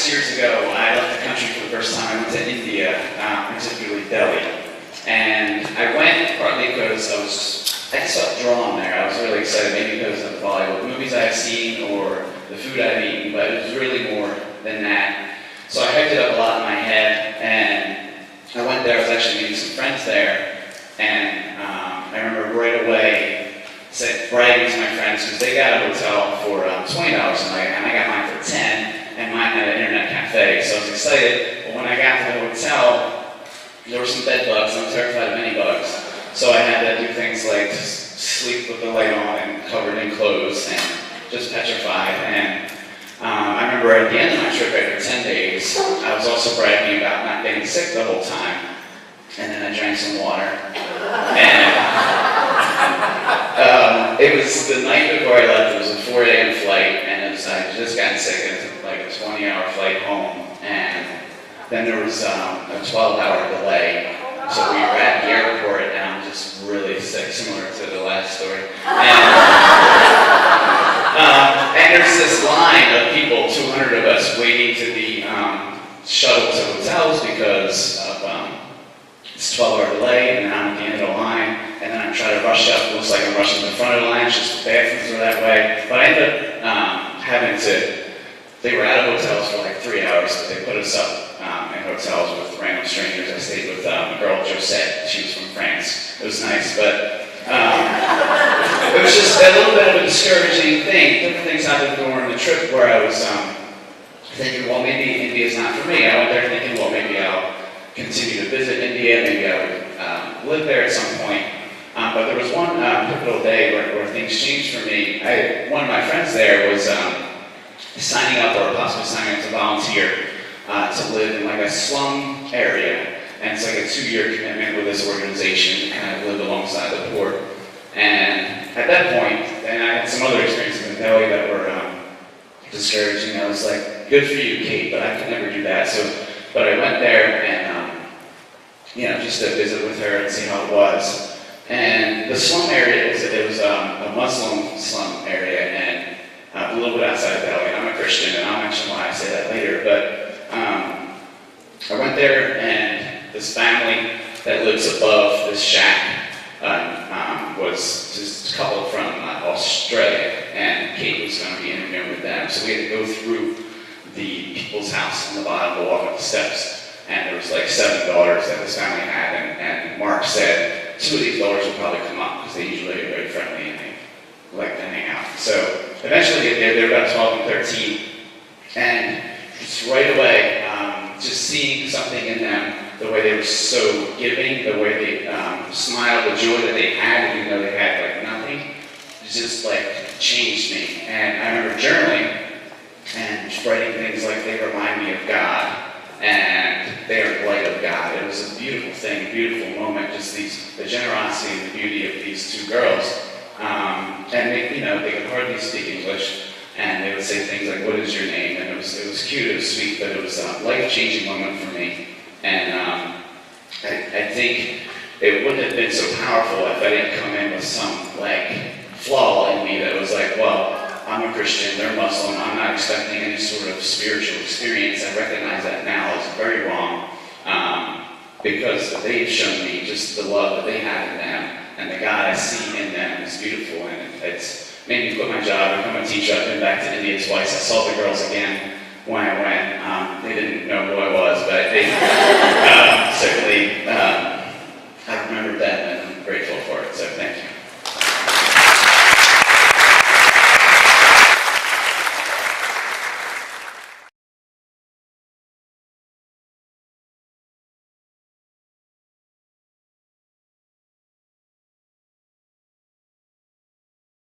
6 years ago, I left the country for the first time. I went to India, particularly Delhi. And I went partly because I just felt drawn there. I was really excited, maybe because of the Bollywood movies I had seen or the food I'd eaten, but it was really more than that. So I hyped it up a lot in my head, and I went there. I was actually meeting some friends there, and I remember right away bragging to my friends because they got a hotel for $20 a night, and I got mine for $10, and mine had an internet cafe. So I was excited. But when I got to the hotel, there were some bed bugs. I'm terrified of any bugs, so I had to do things like sleep with the light on and covered in clothes and just petrified. And I remember at the end of my trip, after 10 days, I was also bragging about not getting sick the whole time. And then I drank some water. And it was the night before I left. It was a 4 a.m. flight, and I just got sick. It took like a 20-hour flight home. And then there was a 12-hour delay. So we were at the airport, and I'm just really sick, similar to the last story. And there's this line of people, 200 of us, waiting to be shuttled to hotels because of this 12-hour delay, and then I'm at the end of the line, and then I'm trying to rush up. It looks like I'm rushing to the front of the line, it's just the bathrooms are that way. But I ended up having to, they were out of hotels for like 3 hours, but they put us up in hotels with random strangers. I stayed with a girl, Josette. She was from France. It was nice, but it was just a little bit of a discouraging thing. Different things happened during the trip where I was thinking, well, maybe India's not for me. I went there thinking, well, maybe I'll continue to visit India. Maybe I would live there at some point. But there was one pivotal day where things changed for me. One of my friends there was signing up, or possibly signing up to volunteer to live in like a slum area. And it's like a 2-year commitment with this organization, and I lived alongside the poor. And at that point, and I had some other experiences in Delhi that were discouraging. I was like, good for you, Kate, but I could never do that. But I went there and, just to visit with her and see how it was. And the slum area, it was a Muslim slum area, and a little bit outside of Delhi. I'm a Christian, and I'll mention why I say that later. But I went there, and this family that lives above this shack was just a couple from Australia, and Kate was going to be interviewing with them. So we had to go through the people's house on the bottom to walk up the steps. And there was like 7 daughters that this family had, and Mark said 2 of these daughters would probably come up because they usually are very friendly and they like to hang out. So eventually they were about 12 and 13, and just right away, just seeing something in them, the way they were so giving, the way they smiled, the joy that they had, even though they had like nothing, it just like changed me. And I remember journaling and just writing things like, they remind me of God, and they are the light of God. It was a beautiful thing, a beautiful moment, just the generosity and the beauty of these 2 girls. And they could hardly speak English, and they would say things like, what is your name? And it was cute, it was sweet, but it was a life-changing moment for me. And I think it wouldn't have been so powerful if I didn't come in with some like flaw in me that was like, well, I'm a Christian, they're Muslim, I'm not expecting any sort of spiritual experience. I recognize that now as very wrong, because they've shown me just the love that they have in them, and the God I see in them is beautiful, and it's made me quit my job, become a teacher. I've been back to India twice. I saw the girls again when I went. They didn't know who I was, but they certainly